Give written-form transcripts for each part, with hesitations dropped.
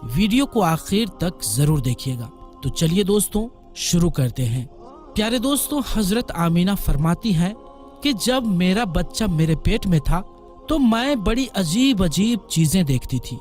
Video को आखिर तक जरूर देखिएगा। तो चलिए दोस्तों शुरू करते हैं। प्यारे दोस्तों, हजरत आमीना फरमाती हैं कि जब मेरा बच्चा मेरे पेट में था तो मैं बड़ी अजीब अजीब चीजें देखती थी।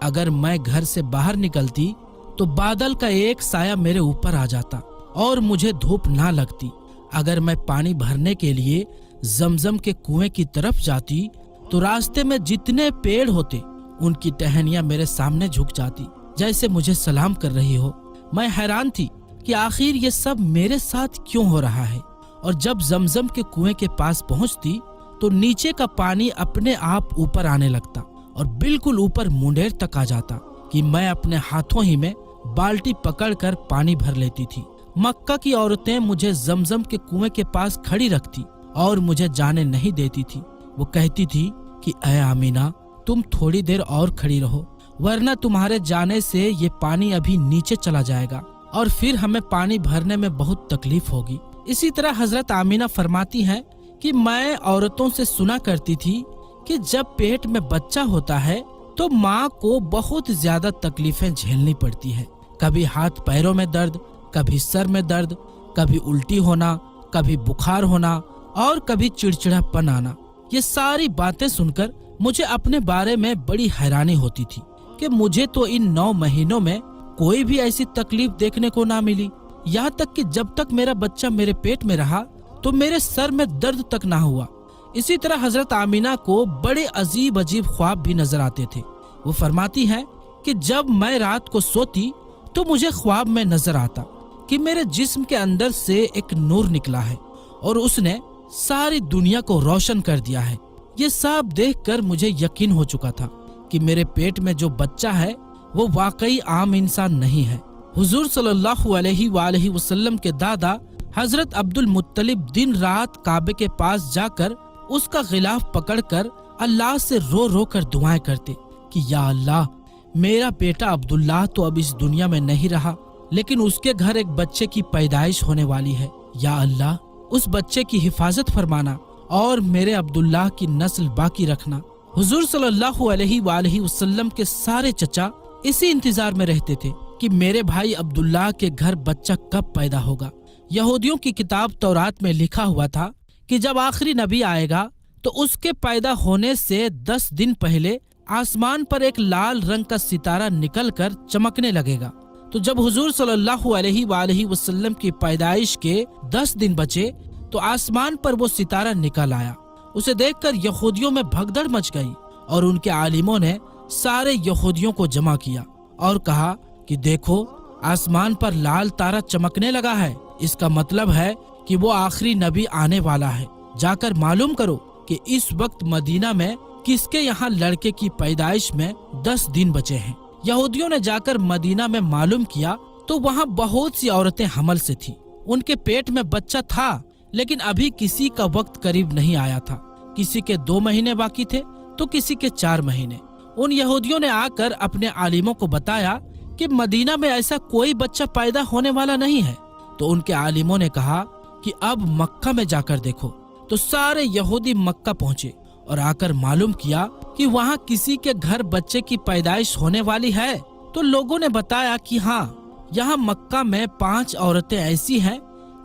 अगर मैं घर से बाहर निकलती तो बादल का एक साया मेरे ऊपर आ जाता और मुझे धूप ना लगती। अगर मैं पानी भरने के लिए जमजम के कुएं की तरफ जाती तो रास्ते में जितने पेड़ होते उनकी टहनियां मेरे सामने झुक जाती, जैसे मुझे सलाम कर रही हो। मैं हैरान थी कि आखिर ये सब मेरे साथ क्यों हो रहा है। और जब जमजम के कुएं के पास पहुंचती तो नीचे का पानी अपने आप ऊपर आने लगता और बिल्कुल ऊपर मुंडेर तक आ जाता कि मैं अपने हाथों ही में बाल्टी पकड़कर पानी भर लेती थी। मक्का की औरतें मुझे जमजम के कुएं के पास खड़ी रखती और मुझे जाने नहीं देती थी। वो कहती थी कि ऐ आमीना, तुम थोड़ी देर और खड़ी रहो, वरना तुम्हारे जाने से ये पानी अभी नीचे चला जाएगा और फिर हमें पानी भरने में बहुत तकलीफ होगी। इसी तरह हजरत आमीना फरमाती हैं कि मैं औरतों से सुना करती थी कि जब पेट में बच्चा होता है तो माँ को बहुत ज्यादा तकलीफें झेलनी पड़ती है। कभी हाथ पैरों में दर्द, कभी सर में दर्द, कभी उल्टी होना, कभी बुखार होना और कभी चिड़चिड़ापन आना। ये सारी बातें सुनकर मुझे अपने बारे में बड़ी हैरानी होती थी कि मुझे तो इन 9 महीनों में कोई भी ऐसी तकलीफ देखने को ना मिली। यहाँ तक कि जब तक मेरा बच्चा मेरे पेट में रहा तो मेरे सर में दर्द तक ना हुआ। इसी तरह हजरत आमीना को बड़े अजीब अजीब ख्वाब भी नजर आते थे। वो फरमाती हैं कि जब मैं रात को सोती तो मुझे ख्वाब में नजर आता कि मेरे जिस्म के अंदर से एक नूर निकला है और उसने सारी दुनिया को रोशन कर दिया है। ये सब देखकर मुझे यकीन हो चुका था कि मेरे पेट में जो बच्चा है वो वाकई आम इंसान नहीं है। हुजूर सल्लल्लाहु अलैहि वसल्लम के दादा हजरत अब्दुल मुत्तलिब दिन रात काबे के पास जाकर उसका गिलाफ पकड़कर अल्लाह से रो रो कर दुआएं करते कि या अल्लाह, मेरा बेटा अब्दुल्लाह तो अब इस दुनिया में नहीं रहा, लेकिन उसके घर एक बच्चे की पैदाइश होने वाली है। या अल्लाह, उस बच्चे की हिफाजत फरमाना और मेरे अब्दुल्लाह की नस्ल बाकी रखना। हुजूर सल्लल्लाहु अलैहि वसल्लम के सारे चचा इसी इंतजार में रहते थे कि मेरे भाई अब्दुल्लाह के घर बच्चा कब पैदा होगा। यहूदियों की किताब तौरात में लिखा हुआ था कि जब आखिरी नबी आएगा तो उसके पैदा होने से 10 दिन पहले आसमान पर एक लाल रंग का सितारा निकलकर चमकने लगेगा। तो जब हुजूर सल्लल्लाहु अलैहि वसल्लम की पैदाइश के 10 दिन बचे तो आसमान पर वो सितारा निकल आया। उसे देखकर यहूदियों में भगदड़ मच गई और उनके आलिमों ने सारे यहूदियों को जमा किया और कहा कि देखो, आसमान पर लाल तारा चमकने लगा है। इसका मतलब है कि वो आखिरी नबी आने वाला है। जाकर मालूम करो कि इस वक्त मदीना में किसके यहाँ लड़के की पैदाइश में 10 दिन बचे हैं। यहूदियों ने जाकर मदीना में मालूम किया तो वहाँ बहुत सी औरतें हमल से थीं। उनके पेट में बच्चा था, लेकिन अभी किसी का वक्त करीब नहीं आया था। किसी के 2 महीने बाकी थे तो किसी के 4 महीने। उन यहूदियों ने आकर अपने आलिमों को बताया कि मदीना में ऐसा कोई बच्चा पैदा होने वाला नहीं है। तो उनके आलिमों ने कहा कि अब मक्का में जाकर देखो। तो सारे यहूदी मक्का पहुँचे और आकर मालूम किया कि वहाँ किसी के घर बच्चे की पैदाइश होने वाली है। तो लोगों ने बताया कि हाँ, यहाँ मक्का में 5 औरतें ऐसी हैं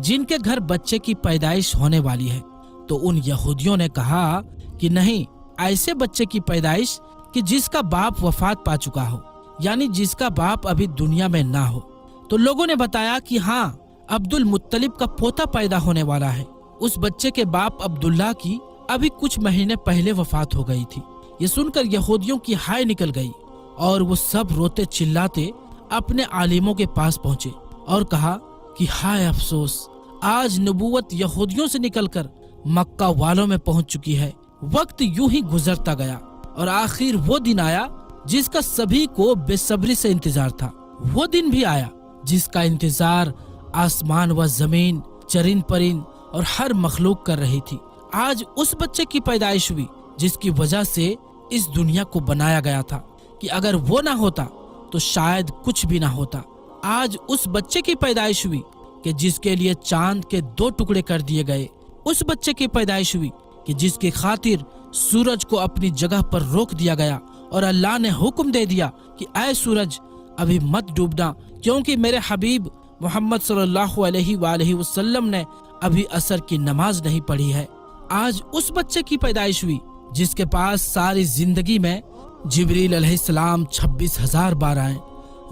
जिनके घर बच्चे की पैदाइश होने वाली है। तो उन यहूदियों ने कहा कि नहीं, ऐसे बच्चे की पैदाइश कि जिसका बाप वफात पा चुका हो, यानी जिसका बाप अभी दुनिया में ना हो। तो लोगों ने बताया कि हाँ, अब्दुल मुत्तलिब का पोता पैदा होने वाला है। उस बच्चे के बाप अब्दुल्लाह की अभी कुछ महीने पहले वफात हो गई थी। ये सुनकर यहूदियों की हाय निकल गई और वो सब रोते चिल्लाते अपने आलिमों के पास पहुँचे और कहा कि हाय अफसोस, आज नबूवत यहूदियों से निकलकर मक्का वालों में पहुँच चुकी है। वक्त यूं ही गुजरता गया और आखिर वो दिन आया जिसका सभी को बेसब्री से इंतजार था। वो दिन भी आया जिसका इंतजार आसमान व जमीन, चरिन परिन और हर मखलूक कर रही थी। आज उस बच्चे की पैदाइश हुई जिसकी वजह से इस दुनिया को बनाया गया था कि अगर वो ना होता तो शायद कुछ भी ना होता। आज उस बच्चे की पैदाइश हुई कि जिसके लिए चांद के 2 टुकड़े कर दिए गए। उस बच्चे की पैदाइश हुई कि जिसकी खातिर सूरज को अपनी जगह पर रोक दिया गया और अल्लाह ने हुक्म दे दिया कि ऐ सूरज, अभी मत डूबना, क्योंकि मेरे हबीब मोहम्मद सल्लल्लाहु अलैहि वालैहि वसल्लम ने अभी असर की नमाज नहीं पढ़ी है। आज उस बच्चे की पैदाइश हुई जिसके पास सारी जिंदगी में जिब्रील अलैहिस्सलाम 26,000 बार आए।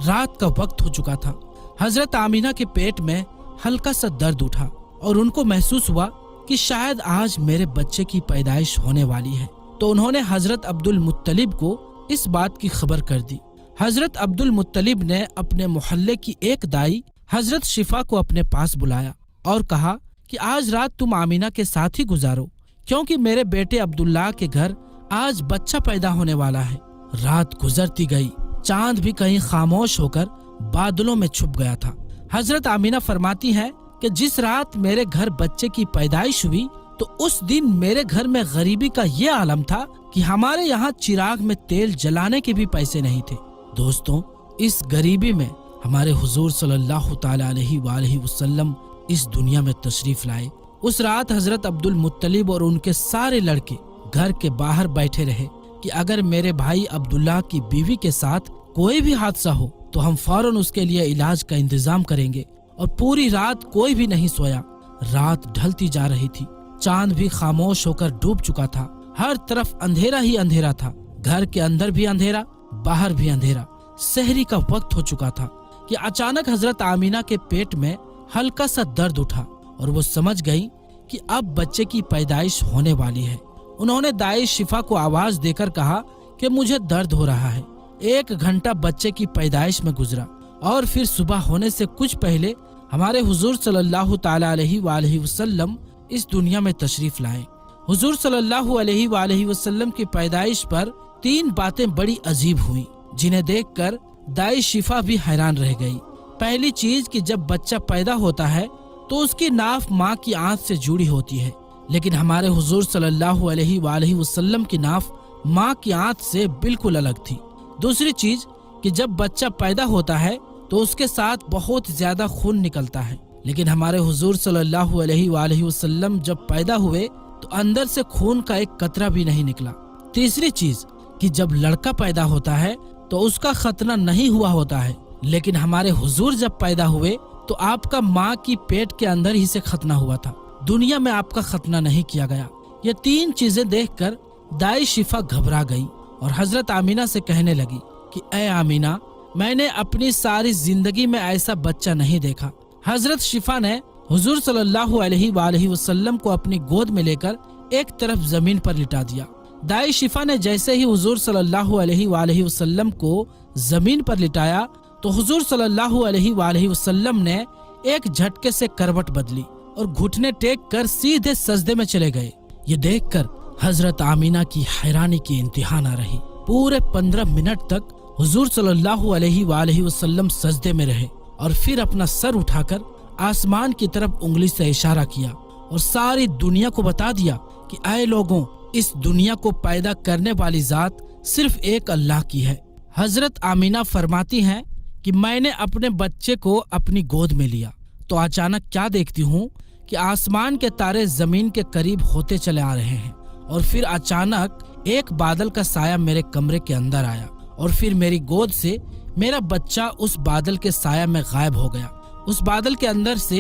रात का वक्त हो चुका था। हजरत आमीना के पेट में हल्का सा दर्द उठा और उनको महसूस हुआ कि शायद आज मेरे बच्चे की पैदाइश होने वाली है। तो उन्होंने हजरत अब्दुल मुत्तलिब को इस बात की खबर कर दी। हजरत अब्दुल मुत्तलिब ने अपने मोहल्ले की एक दाई हजरत शिफा को अपने पास बुलाया और कहा कि आज रात तुम आमीना के साथ ही गुजारो, क्योंकि मेरे बेटे अब्दुल्ला के घर आज बच्चा पैदा होने वाला है। रात गुजरती गई, चांद भी कहीं खामोश होकर बादलों में छुप गया था। हजरत आमीना फरमाती है कि जिस रात मेरे घर बच्चे की पैदाइश हुई तो उस दिन मेरे घर में गरीबी का ये आलम था कि हमारे यहाँ चिराग में तेल जलाने के भी पैसे नहीं थे। दोस्तों, इस गरीबी में हमारे हुजूर सल्लल्लाहु ताला अलैहि वालैहि वसल्लम इस दुनिया में तशरीफ लाए। उस रात हजरत अब्दुल मुत्तलिब और उनके सारे लड़के घर के बाहर बैठे रहे कि अगर मेरे भाई अब्दुल्ला की बीवी के साथ कोई भी हादसा हो तो हम फौरन उसके लिए इलाज का इंतजाम करेंगे। और पूरी रात कोई भी नहीं सोया। रात ढलती जा रही थी, चांद भी खामोश होकर डूब चुका था। हर तरफ अंधेरा ही अंधेरा था। घर के अंदर भी अंधेरा, बाहर भी अंधेरा। सहरी का वक्त हो चुका था कि अचानक हजरत आमीना के पेट में हल्का सा दर्द उठा और वो समझ गई कि अब बच्चे की पैदाइश होने वाली है। उन्होंने दाई शिफा को आवाज देकर कहा कि मुझे दर्द हो रहा है। 1 घंटा बच्चे की पैदाइश में गुजरा और फिर सुबह होने से कुछ पहले हमारे हुजूर सल्लल्लाहु ताला अलैहि वालैहि वसल्लम इस दुनिया में तशरीफ लाए। हुजूर सल्लल्लाहु अलैहि वालैहि वसल्लम की पैदाइश पर 3 बातें बड़ी अजीब हुई, जिन्हें देखकर दाई शिफा भी हैरान रह गई। पहली चीज कि जब बच्चा पैदा होता है तो उसकी नाफ माँ की आंत से जुड़ी होती है, लेकिन हमारे हुजूर सल्लल्लाहु अलैहि वालैहि वसल्लम की नाफ माँ की आंत से बिल्कुल अलग थी। दूसरी चीज कि जब बच्चा पैदा होता है तो उसके साथ बहुत ज्यादा खून निकलता है, लेकिन हमारे हुजूर सल्लल्लाहु अलैहि वालैहि वसल्लम जब पैदा हुए तो अंदर से खून का एक कतरा भी नहीं निकला। तीसरी चीज कि जब लड़का पैदा होता है तो उसका खतना नहीं हुआ होता है, लेकिन हमारे हुजूर जब पैदा हुए तो आपका माँ की पेट के अंदर ही से खतना हुआ था, दुनिया में आपका खतना नहीं किया गया। ये 3 चीजें देखकर दाई शिफा घबरा गई और हजरत आमीना से कहने लगी कि ऐ आमीना, मैंने अपनी सारी जिंदगी में ऐसा बच्चा नहीं देखा। हजरत शिफा ने हुजूर सल्लल्लाहु अलैहि वालैहि वसल्लम को अपनी गोद में लेकर एक तरफ जमीन पर लिटा दिया। दाई शिफा ने जैसे ही हुजूर सल्लल्लाहु अलैहि वालैहि वसल्लम को जमीन पर लिटाया तो हुजूर सल्लल्लाहु अलैहि वालैहि वसल्लम ने एक झटके से करवट बदली और घुटने टेक कर सीधे सजदे में चले गए। ये देखकर हजरत आमीना की हैरानी की इंतहा न रही। पूरे 15 मिनट तक हुजूर सल्लल्लाहु अलैहि वालैहि वसल्लम सजदे में रहे और फिर अपना सर उठाकर आसमान की तरफ उंगली से इशारा किया और सारी दुनिया को बता दिया कि ऐ लोगों, इस दुनिया को पैदा करने वाली जात सिर्फ एक अल्लाह की है। हजरत आमीना फरमाती हैं कि मैंने अपने बच्चे को अपनी गोद में लिया तो अचानक क्या देखती हूँ कि आसमान के तारे जमीन के करीब होते चले आ रहे हैं और फिर अचानक एक बादल का साया मेरे कमरे के अंदर आया और फिर मेरी गोद से मेरा बच्चा उस बादल के साया में गायब हो गया। उस बादल के अंदर से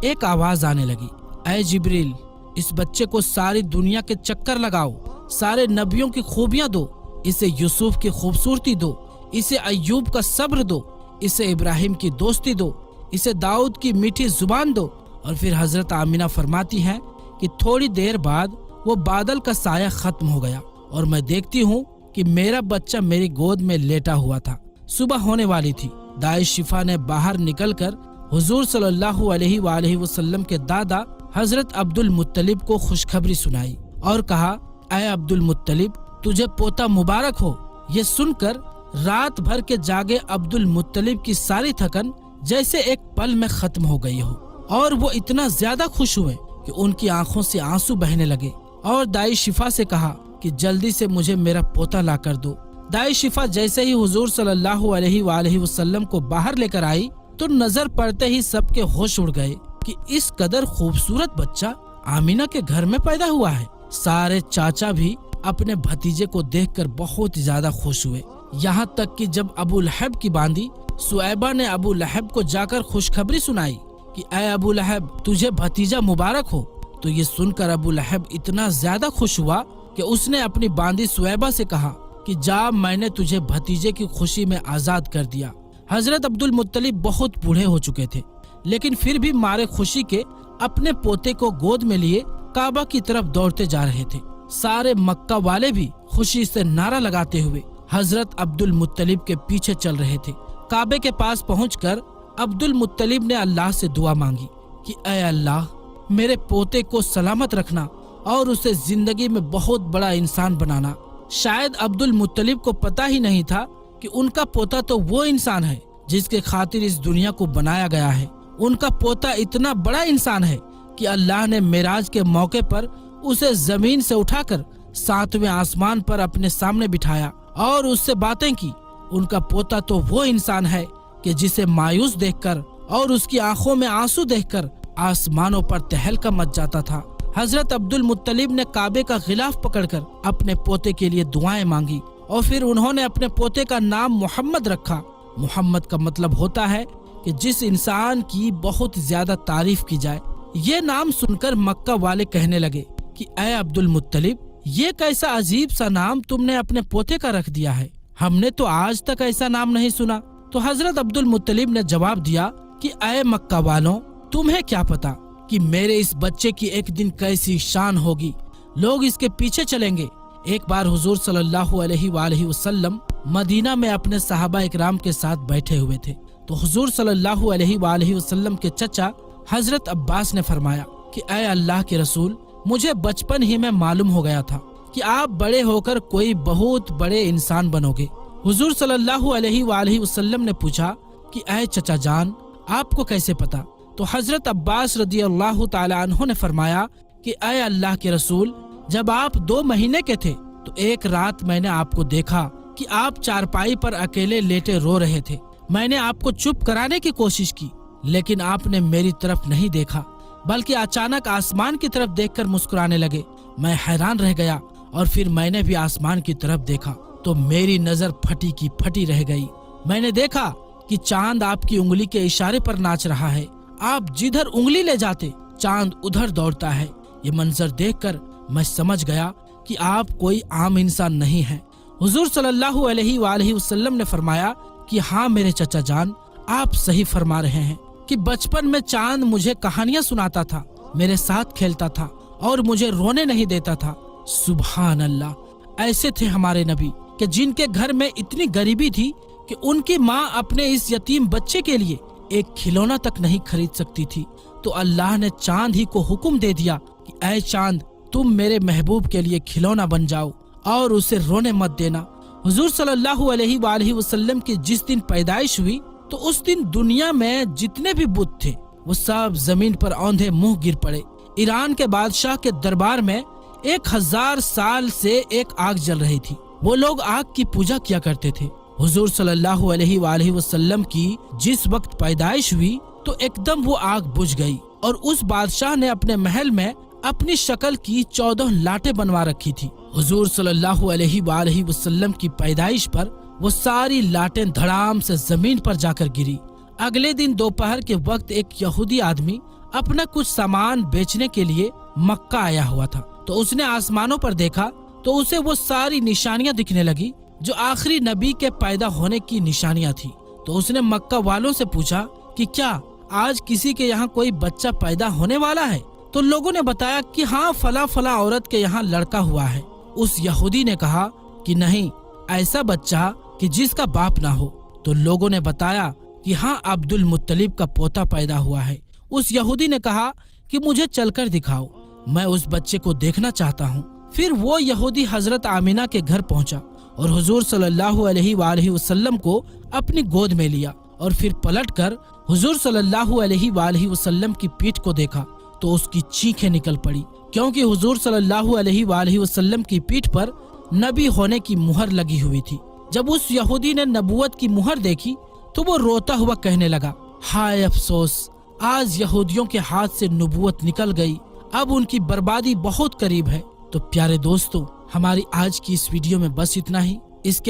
एक आवाज आने लगी, ऐ जिब्रील, इस बच्चे को सारी दुनिया के चक्कर लगाओ, सारे नबियों की खूबियां दो, इसे यूसुफ की खूबसूरती दो, इसे अय्यूब का सब्र दो, इसे इब्राहिम की दोस्ती दो, इसे दाऊद की मीठी जुबान दो। और फिर हजरत आमीना फरमाती हैं कि थोड़ी देर बाद वो बादल का साया खत्म हो गया और मैं देखती हूँ कि मेरा बच्चा मेरी गोद में लेटा हुआ था। सुबह होने वाली थी। दाई शिफा ने बाहर निकलकर हुजूर सल्लल्लाहु अलैहि वालैहि वसल्लम के दादा हजरत अब्दुल मुत्तलिब को खुशखबरी सुनाई और कहा, ऐ अब्दुल मुत्तलिब, तुझे पोता मुबारक हो। ये सुनकर रात भर के जागे अब्दुल मुत्तलिब की सारी थकन जैसे एक पल में खत्म हो गई हो और वो इतना ज्यादा खुश हुए कि उनकी आंखों से आंसू बहने लगे और दाई शिफा से कहा कि जल्दी से मुझे मेरा पोता ला कर दो। दाई शिफा जैसे ही हुजूर सल्लल्लाहु अलैहि वालैहि वसल्लम को बाहर लेकर आई तो नजर पड़ते ही सबके होश उड़ गए कि इस कदर खूबसूरत बच्चा आमीना के घर में पैदा हुआ है। सारे चाचा भी अपने भतीजे को देखकर बहुत ज्यादा खुश हुए। यहाँ तक कि जब अबू लहब की बांदी सुएबा ने अबू लहब को जाकर खुशखबरी सुनाई कि ऐ अबू लहब, तुझे भतीजा मुबारक हो। तो ये सुनकर अबू लहब इतना ज्यादा खुश हुआ कि उसने अपनी बांदी सुएबा से कहा कि जा, मैंने तुझे भतीजे की खुशी में आजाद कर दिया। हजरत अब्दुल मुत्तलिब बहुत बूढ़े हो चुके थे, लेकिन फिर भी मारे खुशी के अपने पोते को गोद में लिए काबा की तरफ दौड़ते जा रहे थे। सारे मक्का वाले भी खुशी से नारा लगाते हुए हजरत अब्दुल मुत्तलिब के पीछे चल रहे थे। काबे के पास पहुंचकर अब्दुल मुत्तलिब ने अल्लाह से दुआ मांगी कि ऐ अल्लाह, मेरे पोते को सलामत रखना और उसे जिंदगी में बहुत बड़ा इंसान बनाना। शायद अब्दुल मुत्तलिब को पता ही नहीं था कि उनका पोता तो वो इंसान है जिसके खातिर इस दुनिया को बनाया गया है। उनका पोता इतना बड़ा इंसान है कि अल्लाह ने मेराज के मौके पर उसे जमीन से उठाकर 7वें आसमान पर अपने सामने बिठाया और उससे बातें की। उनका पोता तो वो इंसान है कि जिसे मायूस देखकर और उसकी आंखों में आंसू देखकर आसमानों पर तहलका मच जाता था। हजरत अब्दुल मुत्तलिब ने काबे का गिलाफ पकड़कर अपने पोते के लिए दुआएं मांगी और फिर उन्होंने अपने पोते का नाम मोहम्मद रखा। मोहम्मद का मतलब होता है कि जिस इंसान की बहुत ज्यादा तारीफ की जाए। ये नाम सुनकर मक्का वाले कहने लगे कि ऐ अब्दुल मुत्तलिब, ये कैसा अजीब सा नाम तुमने अपने पोते का रख दिया है, हमने तो आज तक ऐसा नाम नहीं सुना। तो हजरत अब्दुल मुत्तलिब ने जवाब दिया कि ऐ मक्का वालों, तुम्हें क्या पता कि मेरे इस बच्चे की एक दिन कैसी शान होगी। लोग इसके पीछे चलेंगे। एक बार हुजूर सल्लल्लाहु अलैहि वसल्लम मदीना में अपने सहाबा इकराम के साथ बैठे हुए थे। तो हुजूर सल्लल्लाहु अलैहि वसल्लम के चचा हजरत अब्बास ने फरमाया कि ऐ अल्लाह के रसूल, मुझे बचपन ही में मालूम हो गया था कि आप बड़े होकर कोई बहुत बड़े इंसान बनोगे। हुजूर सल्लल्लाहु अलैहि वसल्लम ने पूछा कि ऐ चचा जान, आपको कैसे पता? तो हजरत अब्बास रदियल्लाहु ताला अन्हु ने फरमाया कि ऐ अल्लाह के रसूल, जब आप 2 महीने के थे तो एक रात मैंने आपको देखा कि आप चारपाई पर अकेले लेटे रो रहे थे। मैंने आपको चुप कराने की कोशिश की, लेकिन आपने मेरी तरफ नहीं देखा, बल्कि अचानक आसमान की तरफ देखकर मुस्कुराने लगे। मैं हैरान रह गया और फिर मैंने भी आसमान की तरफ देखा तो मेरी नजर फटी की फटी रह गई। मैंने देखा कि चांद आपकी उंगली के इशारे पर नाच रहा है। आप जिधर उंगली ले जाते चांद उधर दौड़ता है। ये मंजर देखकर मैं समझ गया कि आप कोई आम इंसान नहीं है। हुजूर सल्लल्लाहु अलैहि वसल्लम ने फरमाया कि हाँ मेरे चचा जान, आप सही फरमा रहे हैं कि बचपन में चांद मुझे कहानियां सुनाता था, मेरे साथ खेलता था और मुझे रोने नहीं देता था। सुभान अल्लाह, ऐसे थे हमारे नबी कि जिनके घर में इतनी गरीबी थी कि उनकी माँ अपने इस यतीम बच्चे के लिए एक खिलौना तक नहीं खरीद सकती थी। तो अल्लाह ने चांद ही को हुक्म दे दिया कि ऐ चांद, तुम मेरे महबूब के लिए खिलौना बन जाओ और उसे रोने मत देना। हुजूर सल्लल्लाहु अलैहि वसल्लम की जिस दिन पैदाइश हुई तो उस दिन दुनिया में जितने भी बुत थे वो सब जमीन पर औंधे मुंह गिर पड़े। ईरान के बादशाह के दरबार में 1000 साल से एक आग जल रही थी। वो लोग आग की पूजा किया करते थे। हुजूर सल्लल्लाहु अलैहि वसल्लम की जिस वक्त पैदाइश हुई तो एकदम वो आग बुझ गई और उस बादशाह ने अपने महल में अपनी शक्ल की 14 लाटें बनवा रखी थी। हुजूर सल्लल्लाहु अलैहि वसल्लम की पैदाइश पर वो सारी लाटें धड़ाम से जमीन पर जाकर गिरी। अगले दिन दोपहर के वक्त एक यहूदी आदमी अपना कुछ सामान बेचने के लिए मक्का आया हुआ था। तो उसने आसमानों पर देखा तो उसे वो सारी निशानियां दिखने लगी जो आखिरी नबी के पैदा होने की निशानियां थी। तो उसने मक्का वालों से पूछा कि क्या आज किसी के यहाँ कोई बच्चा पैदा होने वाला है? तो लोगों ने बताया कि हाँ, फला फला औरत के यहाँ लड़का हुआ है। उस यहूदी ने कहा कि नहीं, ऐसा बच्चा कि जिसका बाप ना हो। तो लोगों ने बताया कि हाँ, अब्दुल मुत्तलिब का पोता पैदा हुआ है। उस यहूदी ने कहा कि मुझे चलकर दिखाओ, मैं उस बच्चे को देखना चाहता हूँ। फिर वो यहूदी हजरत आमीना के घर पहुँचा और हुजूर सल्लल्लाहु अलैहि वसल्लम को अपनी गोद में लिया और फिर पलटकर हुजूर सल्लल्लाहु अलैहि वसल्लम की पीठ को देखा तो उसकी चीखें निकल पड़ी, क्योंकि हुजूर सल्लल्लाहु अलैहि वसल्लम की पीठ पर नबी होने की मुहर लगी हुई थी। जब उस यहूदी ने नबूवत की मुहर देखी तो वो रोता हुआ कहने लगा, हाय अफसोस, आज यहूदियों के हाथ से नबूवत निकल गई, अब उनकी बर्बादी बहुत करीब है। तो प्यारे दोस्तों, हमारी आज की इस वीडियो में बस इतना ही। इसके